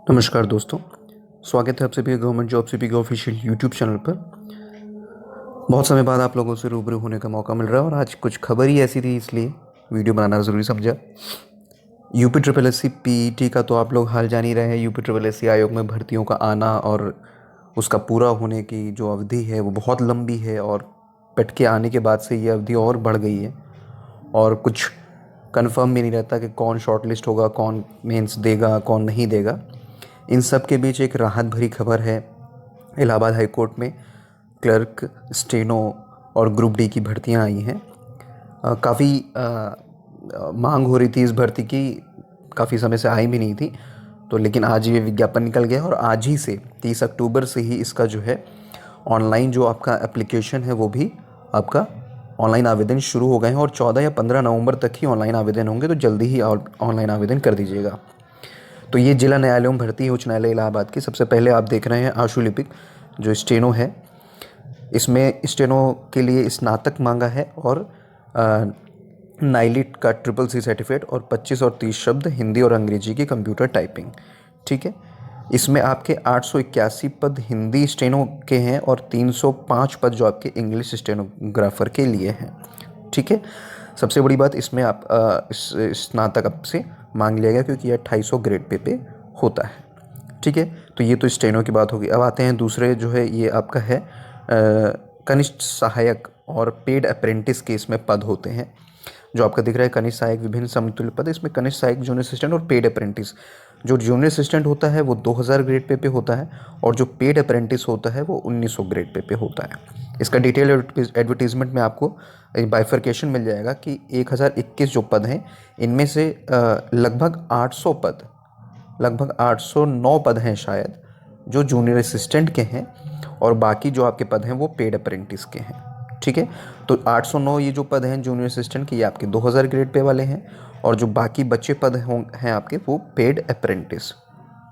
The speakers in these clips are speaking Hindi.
नमस्कार दोस्तों। स्वागत है आप सभी का गवर्नमेंट जॉब सीपी के ऑफिशियल यूट्यूब चैनल पर। बहुत समय बाद आप लोगों से रूबरू होने का मौका मिल रहा है और आज कुछ खबर ही ऐसी थी, इसलिए वीडियो बनाना ज़रूरी समझा। UP triple S C PET का तो आप लोग हाल जान ही रहे हैं। यूपी ट्रिपल एस सी आयोग में भर्तियों का आना और उसका पूरा होने की जो अवधि है वो बहुत लंबी है और पट के आने के बाद से ये अवधि और बढ़ गई है और कुछ कंफर्म भी नहीं रहता कि कौन शॉर्टलिस्ट होगा, कौन मेंस देगा, कौन नहीं देगा। इन सब के बीच एक राहत भरी खबर है। इलाहाबाद हाई कोर्ट में क्लर्क, स्टेनो और ग्रुप डी की भर्तियां आई हैं। काफ़ी मांग हो रही थी इस भर्ती की, काफ़ी समय से आई भी नहीं थी, तो लेकिन आज ये विज्ञापन निकल गया और आज ही से 30 अक्टूबर से ही इसका जो है ऑनलाइन जो आपका एप्लीकेशन है वो भी आपका ऑनलाइन आवेदन शुरू हो गए हैं और 14 या 15 नवंबर तक ही ऑनलाइन आवेदन होंगे, तो जल्दी ही ऑनलाइन आवेदन कर दीजिएगा। तो ये जिला न्यायालयों में भर्ती उच्च न्यायालय इलाहाबाद की। सबसे पहले आप देख रहे हैं आशुलिपिक जो स्टेनो है। इसमें स्टेनो के लिए स्नातक मांगा है और नाइलिट का ट्रिपल सी सर्टिफिकेट और 25 और 30 शब्द हिंदी और अंग्रेजी की कंप्यूटर टाइपिंग। ठीक है। इसमें आपके 881 पद हिंदी स्टेनो के हैं और 305 पद जो आपके इंग्लिश स्टेनोग्राफर के लिए हैं। ठीक है। सबसे बड़ी बात इसमें आप इस स्नातक अब से मांग लिया गया क्योंकि यह 250 ग्रेड पे होता है। ठीक है। तो ये तो स्टेनो की बात होगी। अब आते हैं दूसरे जो है, ये आपका है कनिष्ठ सहायक और पेड अप्रेंटिस के इसमें पद होते हैं। जो आपका दिख रहा है कनिष्ठ सहायक विभिन्न समतुल्य पद, इसमें कनिष्ठ सहायक जूनियर असिस्टेंट और पेड अप्रेंटिस। जो जूनियर असिस्टेंट होता है वो 2000 ग्रेड पे होता है और जो पेड अप्रेंटिस होता है वो 1900 ग्रेड पे होता है। इसका डिटेल एडवर्टीजमेंट में आपको बाइफर्केशन मिल जाएगा कि 1021 जो पद हैं इनमें से लगभग 800 पद, लगभग 809 पद हैं शायद जो जूनियर असिस्टेंट के हैं और बाकी जो आपके पद हैं वो पेड अप्रेंटिस के हैं। ठीक है। तो 809 ये जो पद हैं जूनियर असिस्टेंट के, ये आपके 2000 ग्रेड पे वाले हैं और जो बाकी बचे पद हैं आपके वो पेड अप्रेंटिस।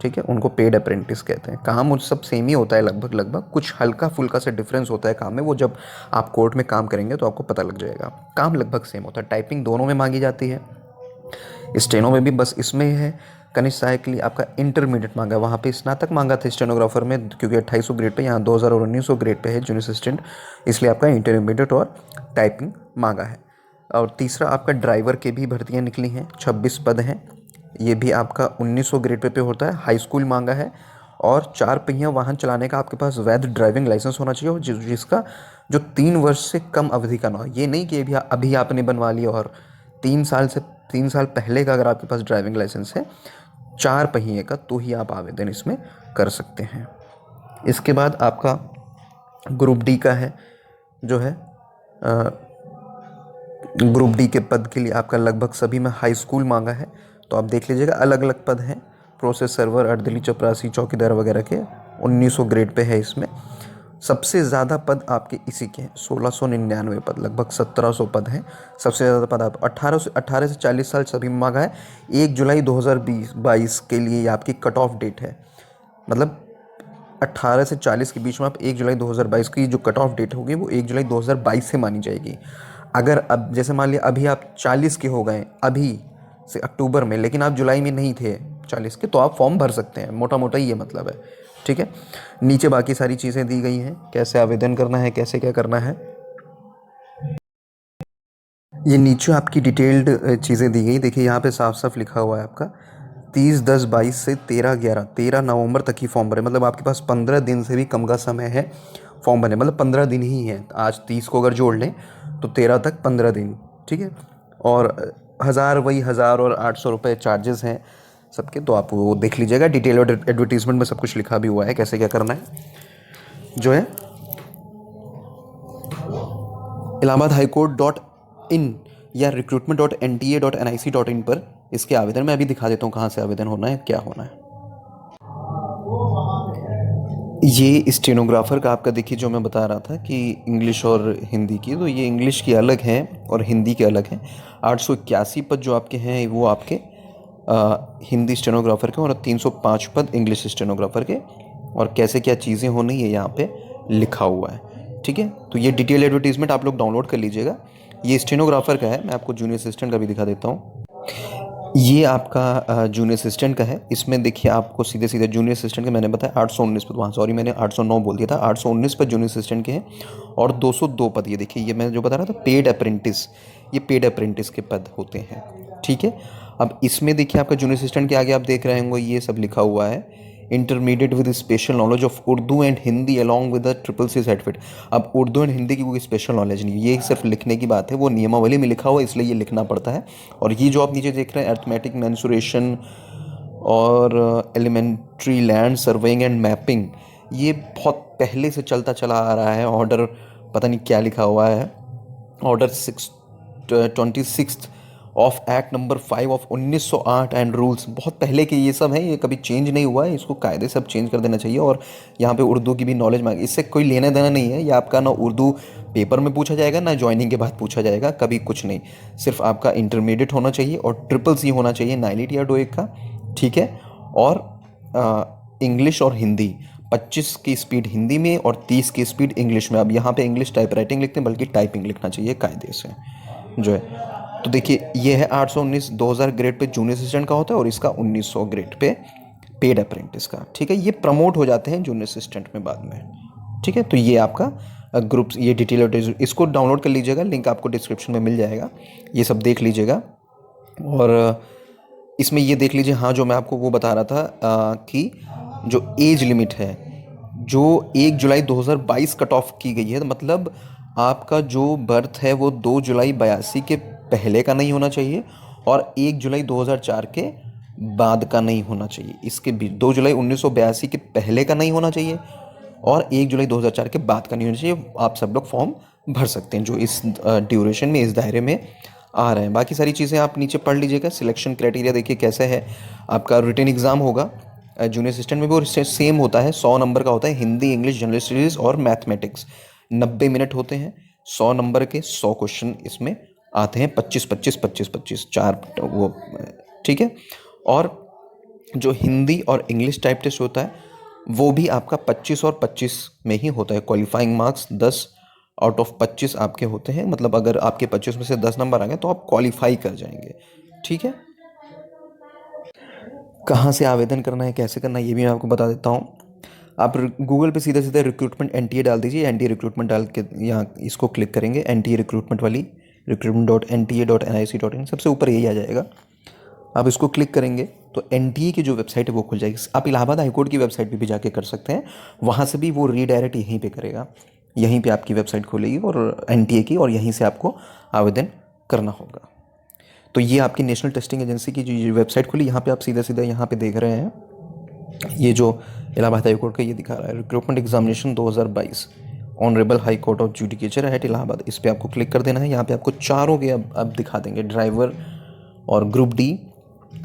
ठीक है, उनको पेड अप्रेंटिस कहते हैं। काम उन सब सेम ही होता है लगभग लगभग, कुछ हल्का फुल्का सा डिफरेंस होता है काम में, वो जब आप कोर्ट में काम करेंगे तो आपको पता लग जाएगा। काम लगभग सेम होता है, टाइपिंग दोनों में मांगी जाती है, स्टेनो में भी। बस इसमें है कनिष्ठ सहायक के लिए आपका इंटरमीडिएट मांगा, वहाँ पे स्नातक मांगा था स्टेनोग्राफर में, क्योंकि 2800 ग्रेड पे, यहाँ 2000 और 1900 ग्रेड पे है जूनियर असिस्टेंट, इसलिए आपका इंटरमीडिएट और टाइपिंग मांगा है। और तीसरा आपका ड्राइवर के भी भर्तियाँ निकली हैं, 26 पद हैं, ये भी आपका 1900 ग्रेड पे होता है। हाई स्कूल मांगा है और 4 पहिया वाहन चलाने का आपके पास वैध ड्राइविंग लाइसेंस होना चाहिए और जिसका जो 3 वर्ष से कम अवधि का ना हो। ये नहीं कि अभी आपने बनवा लिया और 3 साल पहले का अगर आपके पास ड्राइविंग लाइसेंस है 4 पहिए का, तो ही आप आवेदन इसमें कर सकते हैं। इसके बाद आपका ग्रुप डी का है जो है ग्रुप डी के पद के लिए आपका लगभग सभी में हाई स्कूल मांगा है, तो आप देख लीजिएगा। अलग अलग पद हैं, प्रोसेस सर्वर, अर्दली, चपरासी, चौकीदार वगैरह के 1900 ग्रेड पे है इसमें। सबसे ज़्यादा पद आपके इसी के हैं, 1699 पद, लगभग 1700 पद हैं। सबसे ज़्यादा पद आप 18 से 40 साल सभी में मांगा है। 1 जुलाई 2022 के लिए ये आपकी कट ऑफ डेट है, मतलब 18 से 40 के बीच में आप 1 जुलाई 2022 की जो कट ऑफ डेट होगी वो 1 जुलाई 2022 से मानी जाएगी। अगर अब जैसे मान लिया अभी आप 40 के हो गए अभी से अक्टूबर में, लेकिन आप जुलाई में नहीं थे 40 के, तो आप फॉर्म भर सकते हैं, मोटा मोटा ये मतलब है। ठीक है। नीचे बाकी सारी चीज़ें दी गई हैं, कैसे आवेदन करना है, कैसे क्या करना है, ये नीचे आपकी डिटेल्ड चीज़ें दी गई। देखिए यहाँ पे साफ साफ लिखा हुआ है आपका 30/10/22 से 13 नवंबर तक ही फॉर्म भरे, मतलब आपके पास 15 दिन से भी कम का समय है फॉर्म भरने, मतलब 15 दिन ही है। आज 30 को अगर जोड़ लें तो 13 तक 15 दिन। ठीक है। और 1000 और 800 रुपये चार्जेस हैं सबके, तो आप वो देख लीजिएगा। डिटेल एडवर्टीजमेंट में सब कुछ लिखा भी हुआ है कैसे क्या करना है। जो है इलाहाबाद हाईकोर्ट.in या recruitment.nta.nic.in पर इसके आवेदन मैं अभी दिखा देता हूँ कहाँ से आवेदन होना है, क्या होना है। ये स्टेनोग्राफर का आपका देखिए, जो मैं बता रहा था कि इंग्लिश और हिंदी की, तो ये इंग्लिश की अलग हैं और हिंदी के अलग हैं। 881 पद जो आपके हैं वो आपके हिंदी स्टेनोग्राफर के और 305 पद इंग्लिश स्टेनोग्राफर के, और कैसे क्या चीज़ें होनी है यहाँ पे लिखा हुआ है। ठीक है। तो ये डिटेल एडवर्टीजमेंट आप लोग डाउनलोड कर लीजिएगा। ये स्टेनोग्राफर का है, मैं आपको जूनियर असिस्टेंट का भी दिखा देता हूँ। ये आपका जूनियर असिस्टेंट का है। इसमें देखिए आपको सीधे सीधे जूनियर असिस्टेंट के मैंने बताया 819 पद, वहाँ सॉरी मैंने 809 बोल दिया था, 819 पद जूनियर असिस्टेंट के हैं और 202 पद ये देखिए, ये मैं जो बता रहा था पेड अप्रेंटिस, ये पेड अप्रेंटिस के पद होते हैं। ठीक है, अब इसमें देखिए आपका जूनियर असिस्टेंट के आगे आप देख रहे होंगे ये सब लिखा हुआ है, intermediate with special knowledge of Urdu and Hindi along with the triple C certificate. अब उर्दू एंड हिंदी की कोई स्पेशल नॉलेज नहीं, ये सिर्फ लिखने की बात है, वो नियमावली में लिखा हुआ है इसलिए ये लिखना पड़ता है। और ये जो आप नीचे देख रहे हैं अर्थमेटिक मेंसुरेशन और elementary land surveying and mapping, ये बहुत पहले से चलता चला आ रहा है। ऑर्डर पता नहीं क्या लिखा हुआ है, order 26 of act number 5 of 1908 and rules, बहुत पहले के ये सब हैं, ये कभी चेंज नहीं हुआ है, इसको कायदे से अब चेंज कर देना चाहिए। और यहाँ पे उर्दू की भी नॉलेज मांगी, इससे कोई लेना देना नहीं है, ये आपका ना उर्दू पेपर में पूछा जाएगा ना ज्वाइनिंग के बाद पूछा जाएगा, कभी कुछ नहीं। सिर्फ आपका इंटरमीडिएट होना चाहिए और ट्रिपल सी होना चाहिए नाइलिट या डोइक का। ठीक है, और इंग्लिश और हिंदी 25 की स्पीड हिंदी में और 30 की स्पीड इंग्लिश में। अब यहाँ पे इंग्लिश टाइप राइटिंग लिखते हैं बल्कि टाइपिंग लिखना चाहिए कायदे से जो है। तो देखिए ये है 819 2000 ग्रेड पे जूनियर असिस्टेंट का होता है और इसका 1900 ग्रेड पे पेड अप्रेंटिस का। ठीक है, ये प्रमोट हो जाते हैं जूनियर असिस्टेंट में बाद में। ठीक है, तो ये आपका ग्रुप, ये डिटेल इसको डाउनलोड कर लीजिएगा, लिंक आपको डिस्क्रिप्शन में मिल जाएगा, ये सब देख लीजिएगा। और इसमें ये देख लीजिए, हाँ जो मैं आपको वो बता रहा था कि जो एज लिमिट है जो 1 जुलाई 2022 कट ऑफ की गई है, तो मतलब आपका जो बर्थ है वो 2 जुलाई 82 के पहले का नहीं होना चाहिए और 1 जुलाई 2004 के बाद का नहीं होना चाहिए। इसके बीच 2 जुलाई 1982 के पहले का नहीं होना चाहिए और 1 जुलाई 2004 के बाद का नहीं होना चाहिए। आप सब लोग फॉर्म भर सकते हैं जो इस ड्यूरेशन में, इस दायरे में आ रहे हैं। बाकी सारी चीज़ें आप नीचे पढ़ लीजिएगा। सिलेक्शन क्राइटेरिया देखिए कैसे है, आपका रिटन एग्ज़ाम होगा जूनियर असिस्टेंट में भी और सेम होता है, 100 नंबर का होता है, हिंदी इंग्लिश जनरल स्टडीज़ और मैथमेटिक्स 90 मिनट होते हैं। 100 नंबर के 100 क्वेश्चन इसमें आते हैं, 25 25 25 25 4 वो। ठीक है, और जो हिंदी और इंग्लिश टाइप टेस्ट होता है वो भी आपका 25 और 25 में ही होता है। क्वालिफाइंग मार्क्स 10 आउट ऑफ 25 आपके होते हैं, मतलब अगर आपके 25 में से 10 नंबर आ गए तो आप क्वालिफाई कर जाएंगे। ठीक है, कहाँ से आवेदन करना है, कैसे करना है, ये भी मैं आपको बता देता हूँ। आप गूगल पे सीधे सीधे रिक्रूटमेंट एनटीए डाल दीजिए, एनटीए रिक्रूटमेंट डाल के यहाँ इसको क्लिक करेंगे, एनटीए रिक्रूटमेंट वाली recruitment.nta.nic.in, सबसे ऊपर यही आ जाएगा। आप इसको क्लिक करेंगे तो एनटीए की जो वेबसाइट है वो खुल जाएगी। आप इलाहाबाद हाईकोर्ट की वेबसाइट पे भी जाके कर सकते हैं, वहाँ से भी वो रीडायरेक्ट यहीं पे करेगा, यहीं पे आपकी वेबसाइट खोलेगी और एनटीए की, और यहीं से आपको आवेदन करना होगा। तो ये आपकी नेशनल टेस्टिंग एजेंसी की जो वेबसाइट खुली, यहाँ पे आप सीधे सीधे यहाँ पे देख रहे हैं, ये जो इलाहाबाद हाई कोर्ट का ये दिखा रहा है recruitment examination 2022 honourable high court of judicature at Allahabad, इस पर आपको क्लिक कर देना है। यहाँ पे आपको चारों के अब दिखा देंगे, ड्राइवर और ग्रुप डी,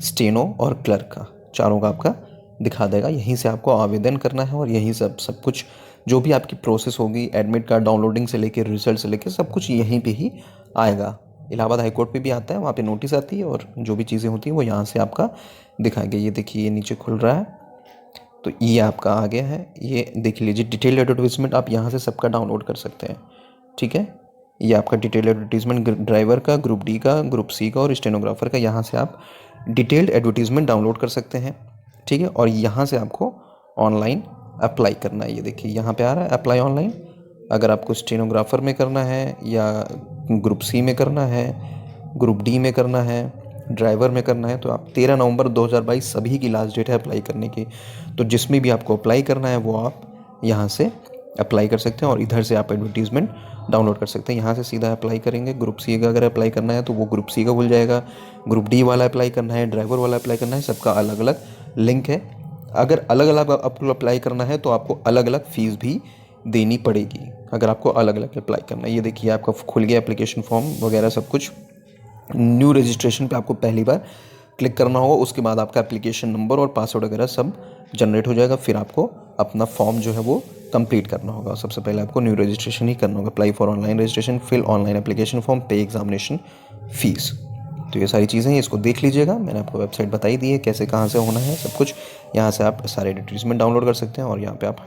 स्टेनो और क्लर्क का, चारों का आपका दिखा देगा। यहीं से आपको आवेदन करना है और यहीं से सब कुछ जो भी आपकी प्रोसेस होगी, एडमिट कार्ड डाउनलोडिंग से लेकर रिजल्ट से लेकर सब कुछ यहीं पे ही आएगा। इलाहाबाद हाई कोर्ट पे भी आता है, वहाँ पे नोटिस आती है और जो भी चीज़ें होती हैं वो यहाँ से आपका दिखाएंगे। ये देखिए ये नीचे खुल रहा है, तो ये आपका आ गया है, ये देख लीजिए डिटेल एडवर्टीजमेंट, आप यहाँ से सबका डाउनलोड कर सकते हैं। ठीक है, ये आपका डिटेल एडवर्टीजमेंट ड्राइवर का, ग्रुप डी का, ग्रुप सी का और स्टेनोग्राफर का, यहाँ से आप डिटेल्ड एडवर्टीजमेंट डाउनलोड कर सकते हैं। ठीक है, और यहाँ से आपको ऑनलाइन अप्लाई करना है। ये देखिए यहाँ पे आ रहा है अप्लाई ऑनलाइन। अगर आपको स्टेनोग्राफर में करना है या ग्रुप सी में करना है, ग्रुप डी में करना है, ड्राइवर में करना है, तो आप 13 नवंबर 2022 सभी की लास्ट डेट है अप्लाई करने की। तो जिसमें भी आपको अप्लाई करना है वो आप यहाँ से अप्लाई कर सकते हैं और इधर से आप एडवर्टीजमेंट डाउनलोड कर सकते हैं। यहाँ से सीधा अप्लाई करेंगे। ग्रुप सी का अगर अप्लाई करना है तो वो ग्रुप सी का खुल जाएगा, ग्रुप डी वाला अप्लाई करना है, ड्राइवर वाला अप्लाई करना है, सबका अलग अलग लिंक है। अगर अलग अलग आपको अप्लाई करना है तो आपको अलग अलग फ़ीस भी देनी पड़ेगी, अगर आपको अलग अलग अप्लाई करना है। ये देखिए आपका खुल गया एप्लीकेशन फॉर्म वगैरह सब कुछ। न्यू रजिस्ट्रेशन पे आपको पहली बार क्लिक करना होगा, उसके बाद आपका एप्लीकेशन नंबर और पासवर्ड वगैरह सब जनरेट हो जाएगा। फिर आपको अपना फॉर्म जो है वो कंप्लीट करना होगा। सबसे पहले आपको न्यू रजिस्ट्रेशन ही करना होगा। Apply for online registration, fill online application form, pay examination fees. तो ये सारी चीज़ें हैं, इसको देख लीजिएगा। मैंने आपको वेबसाइट बताई दी है कैसे कहाँ से होना है सब कुछ। यहाँ से आप सारे एडवर्टीजमेंट डाउनलोड कर सकते हैं और यहाँ पे आप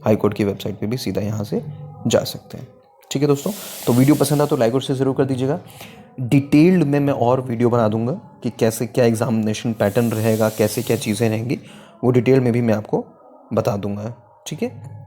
हाई कोर्ट की वेबसाइट पे भी सीधा यहाँ से जा सकते हैं। ठीक है दोस्तों, तो वीडियो पसंद आ तो लाइक और शेयर ज़रूर कर दीजिएगा। डिटेल्ड में मैं और वीडियो बना दूंगा कि कैसे क्या एग्ज़ामिनेशन पैटर्न रहेगा, कैसे क्या चीज़ें रहेंगी, वो डिटेल में भी मैं आपको बता दूंगा। ठीक है।